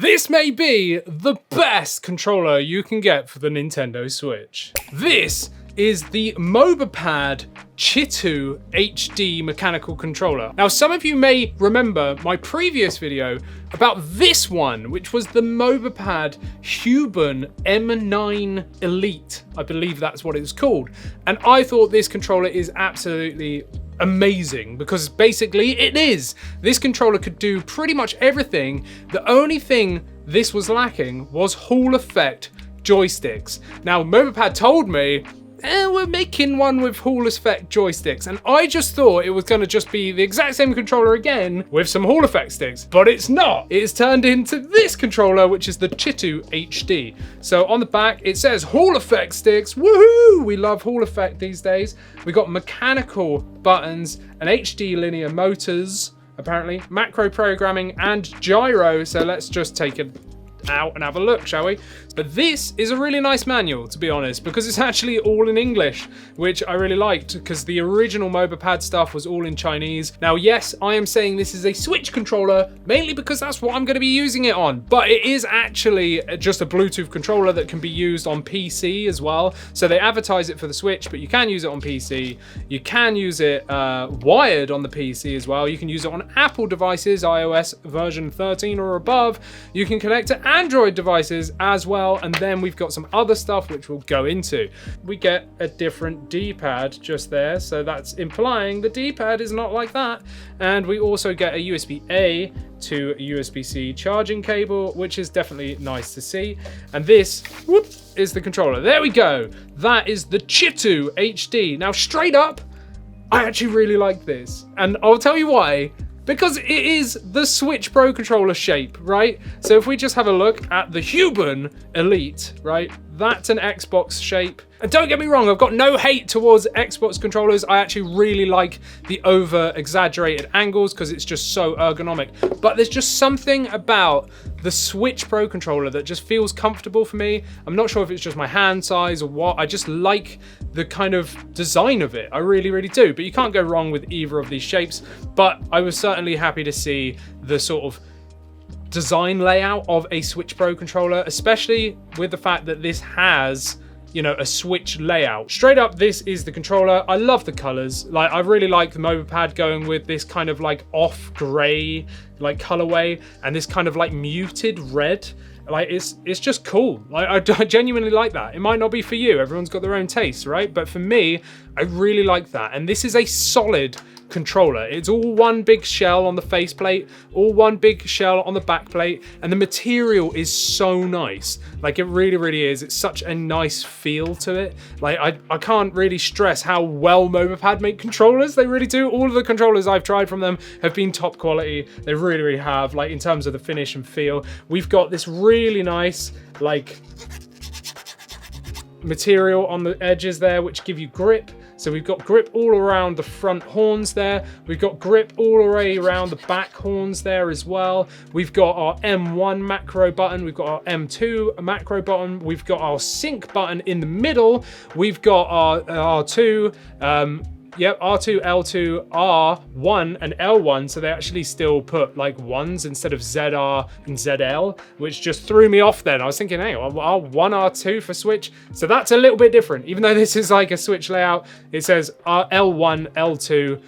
This may be the best controller you can get for the Nintendo Switch. This is the Mobapad Chitu HD mechanical controller. Now, some of you may remember my previous video about this one, which was the Mobapad Huben M9 Elite. I believe that's what it's called. And I thought this controller is absolutely amazing because basically it is. This controller could do pretty much everything. The only thing this was lacking was Hall effect joysticks. Now, Mobapad told me, we're making one with Hall effect joysticks, and I just thought it was going to just be the exact same controller again with some Hall effect sticks, but it's not. It is turned into this controller, which is the Chitu HD. So on the back it says Hall effect sticks. Woohoo! We love Hall effect these days. We got mechanical buttons and HD linear motors, apparently macro programming and gyro. So let's just take it out and have a look, shall we? But this is a really nice manual, to be honest, because it's actually all in English, which I really liked, because the original Mobapad stuff was all in Chinese. Now, yes, I am saying this is a Switch controller, mainly because that's what I'm going to be using it on, but it is actually just a Bluetooth controller that can be used on PC as well. So they advertise it for the Switch, but you can use it on PC. You can use it wired on the PC as well. You can use it on Apple devices, iOS version 13 or above. You can connect to Android devices as well. And then we've got some other stuff which we'll go into. We get a different D-pad just there, so that's implying the D-pad is not like that. And we also get a USB-A to USB-C charging cable, which is definitely nice to see. And this, whoop, is the controller. There we go. That is the Chitu HD. Now, straight up, I actually really like this, and I'll tell you why. Because it is the Switch Pro controller shape, right? So if we just have a look at the Huben Elite, right? That's an Xbox shape. And don't get me wrong, I've got no hate towards Xbox controllers. I actually really like the over-exaggerated angles because it's just so ergonomic. But there's just something about the Switch Pro controller that just feels comfortable for me. I'm not sure if it's just my hand size or what. I just like the kind of design of it. I really, really do. But you can't go wrong with either of these shapes. But I was certainly happy to see the sort of design layout of a Switch Pro controller, especially with the fact that this has, you know, a Switch layout. Straight up, this is the controller. I love the colors. Like, I really like the Mobapad going with this kind of like off gray, like colorway, and this kind of like muted red. Like, it's just cool. Like, I genuinely like that. It might not be for you. Everyone's got their own taste, right? But for me, I really like that. And this is a solid controller. It's all one big shell on the faceplate, all one big shell on the backplate, and the material is so nice. Like, it really, really is. It's such a nice feel to it. Like, I can't really stress how well Mobapad make controllers. They really do. All of the controllers I've tried from them have been top quality. They really, really have, like, in terms of the finish and feel. We've got this really nice, like, material on the edges there, which give you grip. So we've got grip all around the front horns there. We've got grip all the way around the back horns there as well. We've got our M1 macro button. We've got our M2 macro button. We've got our sync button in the middle. We've got our R2, R2, L2, R1, and L1, so they actually still put like ones instead of ZR and ZL, which just threw me off then. I was thinking, hey, R1, R2 for Switch? So that's a little bit different. Even though this is like a Switch layout, it says L1, L2,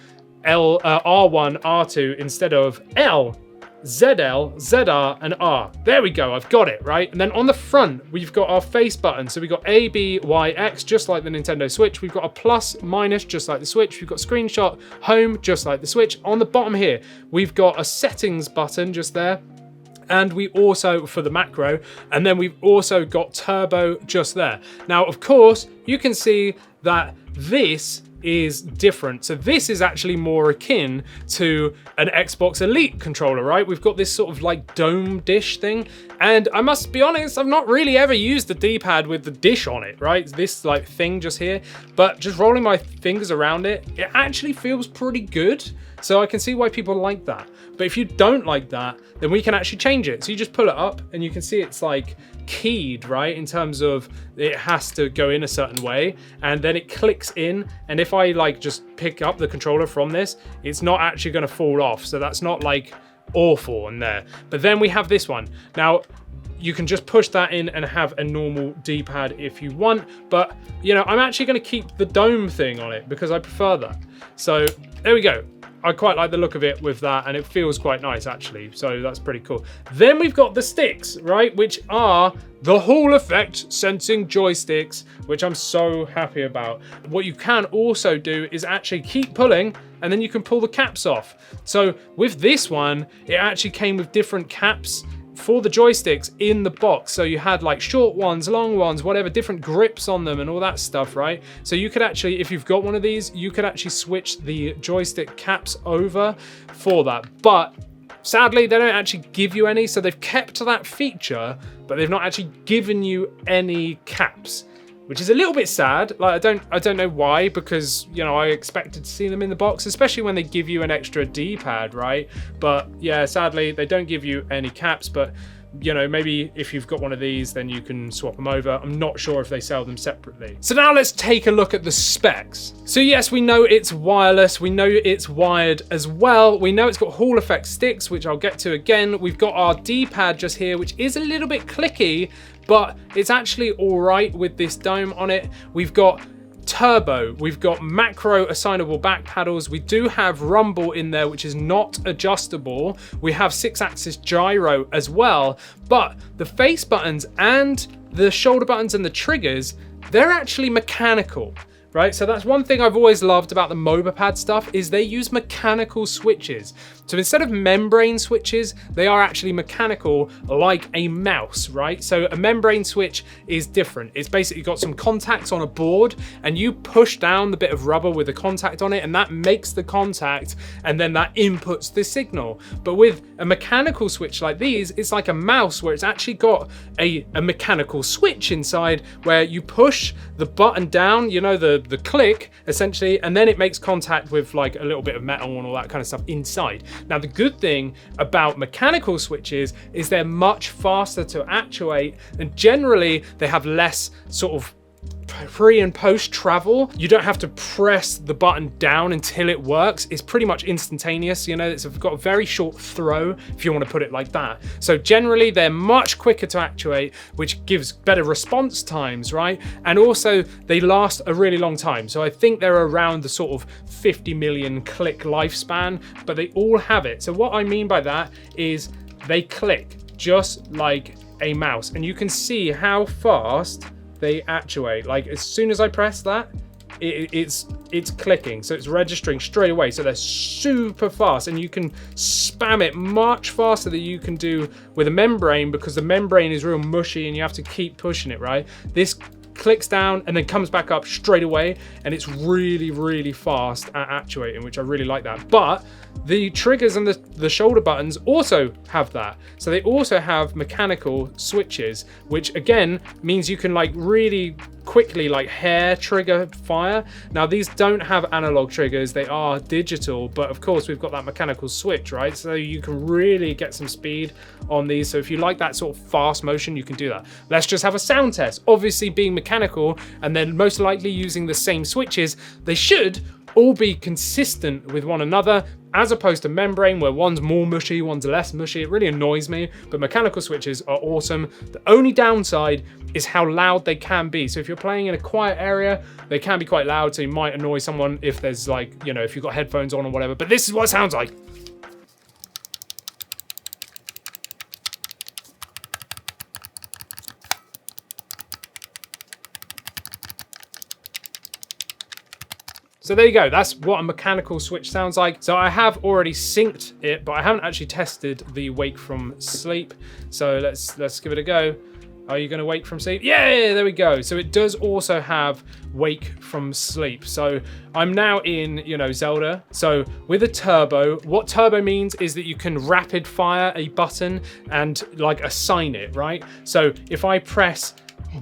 R1, R2 instead of L, ZL, ZR, and R. There we go, I've got it, right? And then on the front, we've got our face button. So we've got A, B, Y, X, just like the Nintendo Switch. We've got a plus, minus, just like the Switch. We've got screenshot, home, just like the Switch. On the bottom here, we've got a settings button just there. And we also, for the macro, and then we've also got turbo just there. Now, of course, you can see that this is different. So this is actually more akin to an Xbox Elite controller, right? We've got this sort of like dome dish thing. And I must be honest, I've not really ever used the D-pad with the dish on it, right? This like thing just here, but just rolling my fingers around it, it actually feels pretty good. So I can see why people like that. But if you don't like that, then we can actually change it. So you just pull it up and you can see it's like keyed, right? In terms of it has to go in a certain way and then it clicks in. And if I like just pick up the controller from this, it's not actually going to fall off. So that's not like awful on there. But then we have this one. Now, you can just push that in and have a normal D-pad if you want, but you know, I'm actually going to keep the dome thing on it because I prefer that. So there we go. I quite like the look of it with that, and it feels quite nice actually, so that's pretty cool. Then we've got the sticks, right, which are the Hall effect sensing joysticks, which I'm so happy about. What you can also do is actually keep pulling, and then you can pull the caps off. So with this one, it actually came with different caps for the joysticks in the box. So you had like short ones, long ones, whatever, different grips on them and all that stuff, right? So you could actually, if you've got one of these, you could actually switch the joystick caps over for that. But sadly, they don't actually give you any. So they've kept that feature, but they've not actually given you any caps, which is a little bit sad. Like, I don't know why, because, you know, I expected to see them in the box, especially when they give you an extra D-pad, right? But yeah, sadly, they don't give you any caps, but you know, maybe if you've got one of these, then you can swap them over. I'm not sure if they sell them separately. So now let's take a look at the specs. So yes, we know it's wireless. We know it's wired as well. We know it's got Hall effect sticks, which I'll get to again. We've got our D-pad just here, which is a little bit clicky, but it's actually all right with this dome on it. We've got turbo, we've got macro assignable back paddles, we do have rumble in there, which is not adjustable. We have 6-axis gyro as well, but the face buttons and the shoulder buttons and the triggers, they're actually mechanical. Right, so that's one thing I've always loved about the Mobapad stuff, is they use mechanical switches. So instead of membrane switches, they are actually mechanical, like a mouse, right? So a membrane switch is different. It's basically got some contacts on a board, and you push down the bit of rubber with the contact on it, and that makes the contact, and then that inputs the signal. But with a mechanical switch like these, it's like a mouse where it's actually got a mechanical switch inside where you push the button down, you know, the click essentially, and then it makes contact with like a little bit of metal and all that kind of stuff inside. Now the good thing about mechanical switches is they're much faster to actuate, and generally they have less sort of pre and post travel. You don't have to press the button down until it works. It's pretty much instantaneous. You know, it's got a very short throw, if you want to put it like that. So generally they're much quicker to actuate, which gives better response times, right? And also they last a really long time. So I think they're around the sort of 50 million click lifespan, but they all have it. So what I mean by that is they click just like a mouse, and you can see how fast they actuate. Like as soon as I press that, it's clicking, so it's registering straight away. So they're super fast, and you can spam it much faster than you can do with a membrane, because the membrane is real mushy and you have to keep pushing it, right? This clicks down and then comes back up straight away, and it's really, really fast at actuating, which I really like that. But the triggers and the shoulder buttons also have that. So they also have mechanical switches, which again means you can like really quickly like hair trigger fire. Now these don't have analog triggers, they are digital, but of course we've got that mechanical switch, right? So you can really get some speed on these. So if you like that sort of fast motion, you can do that. Let's just have a sound test. Obviously being mechanical and then most likely using the same switches, they should all be consistent with one another, as opposed to membrane where one's more mushy, one's less mushy. It really annoys me, but mechanical switches are awesome. The only downside is how loud they can be. So if you're playing in a quiet area, they can be quite loud, so you might annoy someone if there's like, you know, if you've got headphones on or whatever, but this is what it sounds like. So there you go, that's what a mechanical switch sounds like. So I have already synced it, but I haven't actually tested the wake from sleep. So let's give it a go. Are you gonna wake from sleep? Yeah, there we go. So it does also have wake from sleep. So I'm now in, you know, Zelda. So with a turbo, what turbo means is that you can rapid fire a button and like assign it, right? So if I press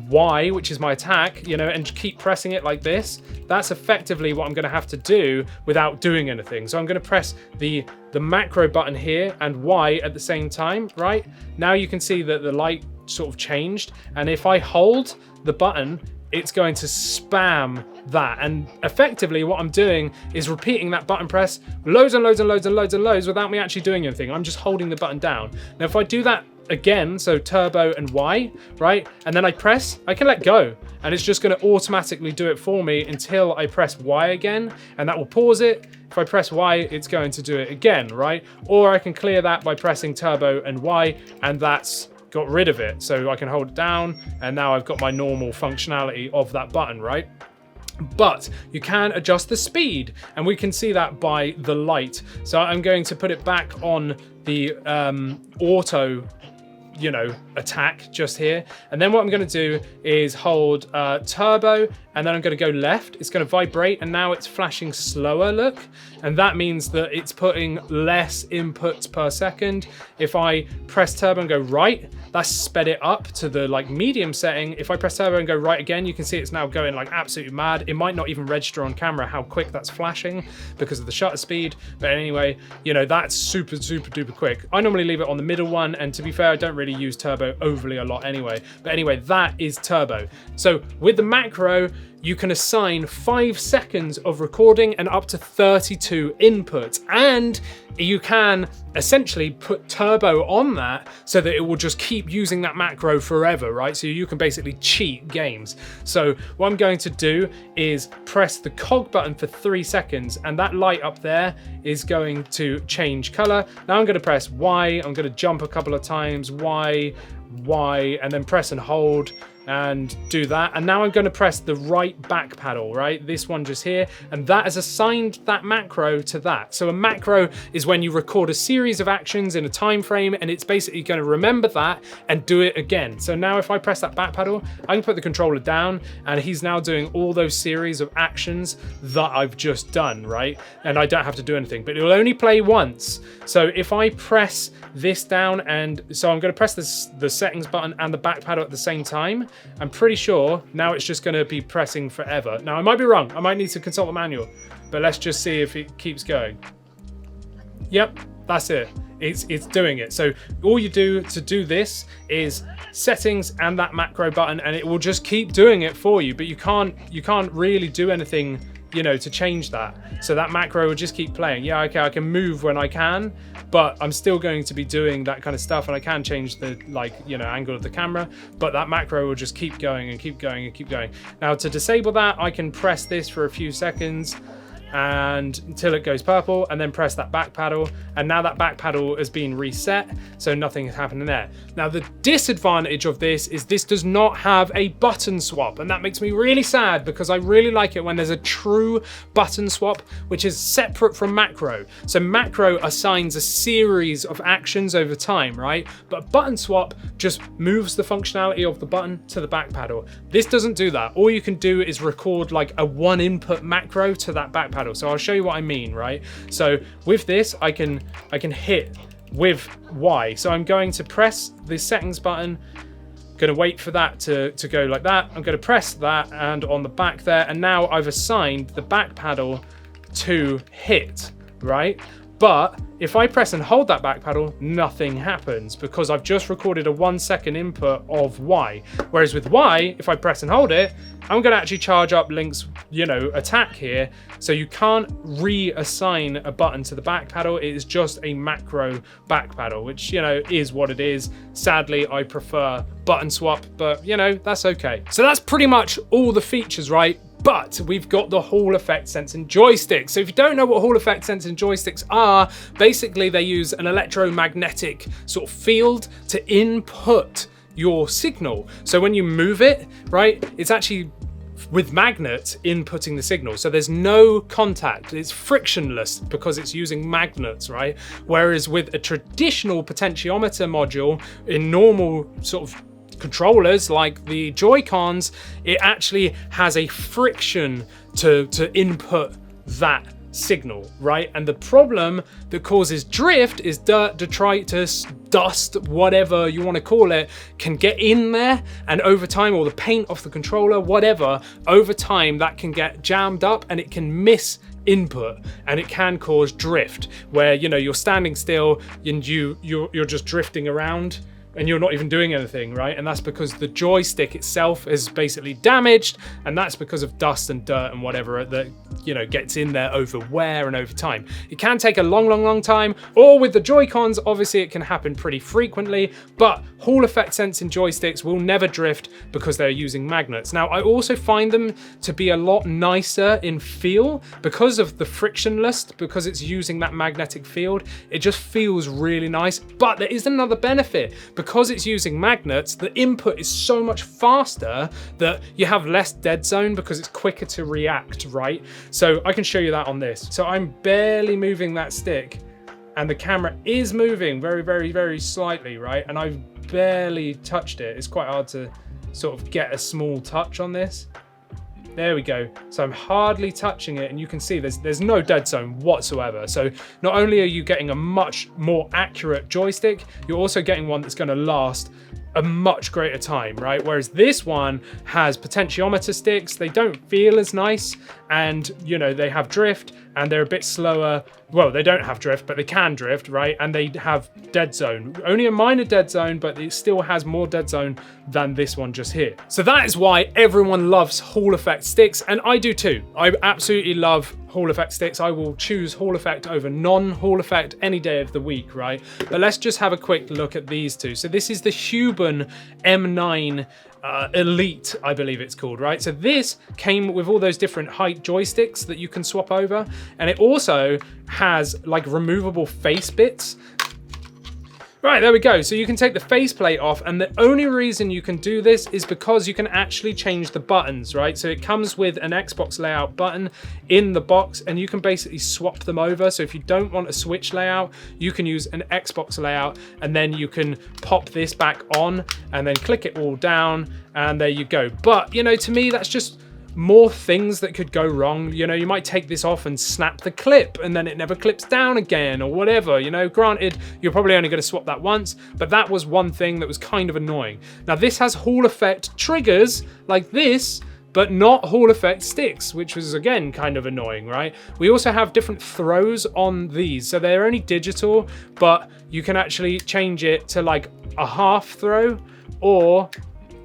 Y, which is my attack, you know, and keep pressing it like this, that's effectively what I'm going to have to do without doing anything. So I'm going to press the macro button here and Y at the same time, right? Now you can see that the light sort of changed, and if I hold the button it's going to spam that. And effectively what I'm doing is repeating that button press loads and loads and loads and loads and loads without me actually doing anything. I'm just holding the button down. Now, if I do that again, so turbo and Y, right? And then I press, I can let go, and it's just going to automatically do it for me until I press Y again, and that will pause it. If I press Y, it's going to do it again, right? Or I can clear that by pressing turbo and Y, and that's got rid of it. So I can hold it down, and now I've got my normal functionality of that button, right? But you can adjust the speed, and we can see that by the light. So I'm going to put it back on the auto, you know, attack just here. And then what I'm going to do is hold turbo, and then I'm going to go left. It's going to vibrate, and now it's flashing slower, look. And that means that it's putting less inputs per second. If I press turbo and go right, that's sped it up to the like medium setting. If I press turbo and go right again, you can see it's now going like absolutely mad. It might not even register on camera how quick that's flashing because of the shutter speed. But anyway, you know, that's super, super duper quick. I normally leave it on the middle one, and to be fair, I don't really use turbo overly a lot anyway. But anyway, that is turbo. So with the macro, you can assign 5 seconds of recording and up to 32 inputs. And you can essentially put turbo on that so that it will just keep using that macro forever, right? So you can basically cheat games. So what I'm going to do is press the cog button for 3 seconds, and that light up there is going to change color. Now I'm going to press Y. I'm going to jump a couple of times, Y, and then press and hold and do that. And now I'm going to press the right back paddle, right? This one just here, and that has assigned that macro to that. So a macro is when you record a series of actions in a time frame, and it's basically going to remember that and do it again. So now if I press that back paddle, I can put the controller down, and he's now doing all those series of actions that I've just done, right? And I don't have to do anything, but it will only play once. So if I press this down, and so I'm going to press the settings button and the back paddle at the same time, I'm pretty sure now it's just going to be pressing forever. Now, I might be wrong. I might need to consult the manual, but let's just see if it keeps going. Yep, that's it. It's doing it. So all you do to do this is settings and that macro button, and it will just keep doing it for you, but you can't really do anything, you know, to change that. So that macro will just keep playing. Yeah, okay, I can move when I can, but I'm still going to be doing that kind of stuff, and I can change the, like, you know, angle of the camera, but that macro will just keep going and keep going and keep going. Now, to disable that, I can press this for a few seconds and until it goes purple, and then press that back paddle, and now that back paddle has been reset, so nothing is happening there. Now, the disadvantage of this is this does not have a button swap, and that makes me really sad, because I really like it when there's a true button swap which is separate from macro. So macro assigns a series of actions over time, right? But button swap just moves the functionality of the button to the back paddle. This doesn't do that. All you can do is record like a one input macro to that back paddle. So I'll show you what I mean, right? So with this, I can hit with Y. So I'm going to press the settings button, going to wait for that to go like that. I'm going to press that, and on the back there, and now I've assigned the back paddle to hit, right? But if I press and hold that back paddle, nothing happens, because I've just recorded a 1 second input of Y. Whereas with Y, if I press and hold it, I'm going to actually charge up Link's, you know, attack here. So you can't reassign a button to the back paddle. It is just a macro back paddle, which, you know, is what it is. Sadly, I prefer button swap, but, you know, that's okay. So that's pretty much all the features, right? But we've got the Hall effect sensing joysticks. So if you don't know what Hall effect sensing joysticks are, basically they use an electromagnetic sort of field to input your signal. So when you move it, right, it's actually with magnets inputting the signal. So there's no contact. It's frictionless because it's using magnets, right? Whereas with a traditional potentiometer module in normal sort of controllers like the Joy-Cons, it actually has a friction to input that signal, right? And the problem that causes drift is dirt, detritus, dust, whatever you want to call it, can get in there, and over time, or the paint off the controller, whatever, over time that can get jammed up and it can miss input, and it can cause drift where, you know, you're standing still and you're just drifting around, and you're not even doing anything, right? And that's because the joystick itself is basically damaged, and that's because of dust and dirt and whatever that, you know, gets in there over wear and over time. It can take a long time, or with the Joy-Cons, obviously it can happen pretty frequently, but Hall effect sensing joysticks will never drift because they're using magnets. Now, I also find them to be a lot nicer in feel because of the frictionless, because it's using that magnetic field. It just feels really nice, but there is another benefit. Because it's using magnets, the input is so much faster that you have less dead zone because it's quicker to react, right? So I can show you that on this. So I'm barely moving that stick and the camera is moving very slightly, right? And I've barely touched it. It's quite hard to sort of get a small touch on this. There we go. So I'm hardly touching it, and you can see there's no dead zone whatsoever. So not only are you getting a much more accurate joystick, you're also getting one that's going to last a much greater time, right? Whereas this one has potentiometer sticks. They don't feel as nice, and you know, they have drift and they're a bit slower. Well, they don't have drift, but they can drift, right? And they have dead zone. Only a minor dead zone, but it still has more dead zone than this one just here. So that is why everyone loves Hall effect sticks, and I do too. I absolutely love Hall effect sticks. I will choose Hall effect over non-Hall effect any day of the week, right? But let's just have a quick look at these two. So this is the Huben M9 Elite, I believe it's called, right? So this came with all those different height joysticks that you can swap over, and it also has like removable face bits. Right, there we go. So you can take the faceplate off, and the only reason you can do this is because you can actually change the buttons, right? So it comes with an Xbox layout button in the box, and you can basically swap them over. So if you don't want a Switch layout, you can use an Xbox layout, and then you can pop this back on and then click it all down, and there you go. But, you know, to me, that's just more things that could go wrong. You know, you might take this off and snap the clip and then it never clips down again or whatever, you know. Granted, you're probably only going to swap that once, but that was one thing that was kind of annoying. Now this has Hall effect triggers like this, but not Hall effect sticks, which was again kind of annoying, right? We also have different throws on these, so they're only digital, but you can actually change it to like a half throw or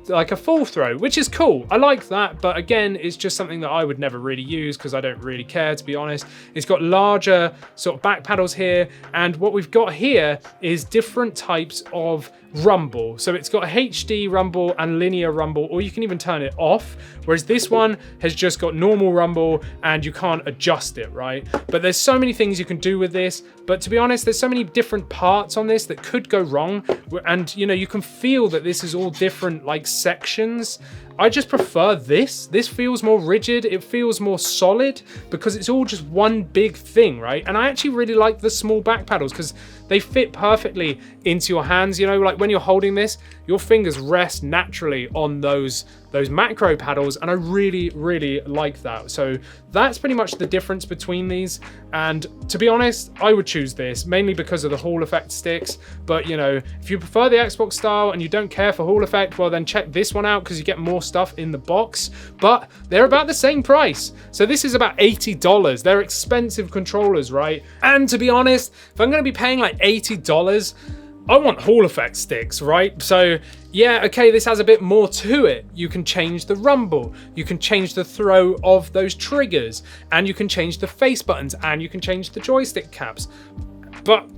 like a full throw, which is cool. I like that, but again, it's just something that I would never really use because I don't really care, to be honest. It's got larger sort of back paddles here, and what we've got here is different types of rumble. So it's got a HD rumble and linear rumble, or you can even turn it off, whereas this one has just got normal rumble and you can't adjust it, right? But there's so many things you can do with this, but to be honest, there's so many different parts on this that could go wrong, and you know, you can feel that this is all different like sections. I just prefer this. This feels more rigid. It feels more solid because it's all just one big thing, right? And I actually really like the small back paddles because they fit perfectly into your hands. You know, like when you're holding this, your fingers rest naturally on those macro paddles, and I really like that. So that's pretty much the difference between these, and to be honest, I would choose this mainly because of the Hall effect sticks. But you know, if you prefer the Xbox style and you don't care for Hall effect, well then check this one out because you get more stuff in the box, but they're about the same price. So this is about $80. They're expensive controllers, right? And to be honest, if I'm going to be paying like $80, I want Hall effect sticks, right? So yeah, okay, this has a bit more to it. You can change the rumble, you can change the throw of those triggers, and you can change the face buttons, and you can change the joystick caps. But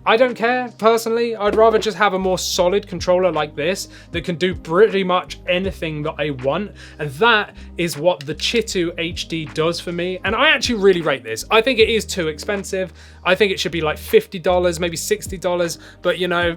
I don't care, personally. I'd rather just have a more solid controller like this that can do pretty much anything that I want. And that is what the Chitu HD does for me. And I actually really rate this. I think it is too expensive. I think it should be like $50, maybe $60. But you know,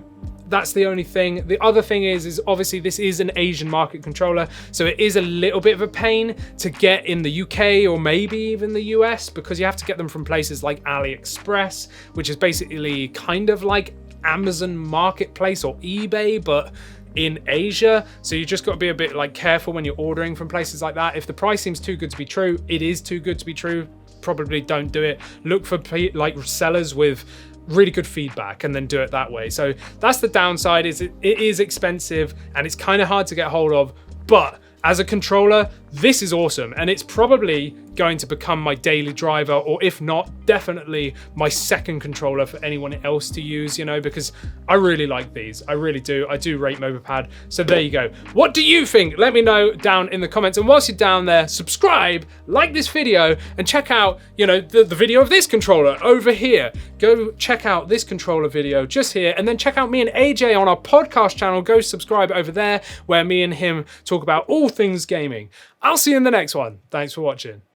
that's the only thing. The other thing is obviously this is an Asian market controller, so it is a little bit of a pain to get in the UK or maybe even the US, because you have to get them from places like AliExpress, which is basically kind of like Amazon Marketplace or eBay, but in Asia. So you just got to be a bit like careful when you're ordering from places like that. If the price seems too good to be true, it is too good to be true. Probably don't do it. Look for like sellers with really good feedback and then do it that way. So that's the downside, is it is expensive and it's kind of hard to get hold of, but as a controller, this is awesome, and it's probably going to become my daily driver, or if not, definitely my second controller for anyone else to use, you know, because I really like these. I really do. I do rate Mobapad. So there you go. What do you think? Let me know down in the comments. And whilst you're down there, subscribe, like this video, and check out, you know, the video of this controller over here. Go check out this controller video just here, and then check out me and AJ on our podcast channel. Go subscribe over there, where me and him talk about all things gaming. I'll see you in the next one. Thanks for watching.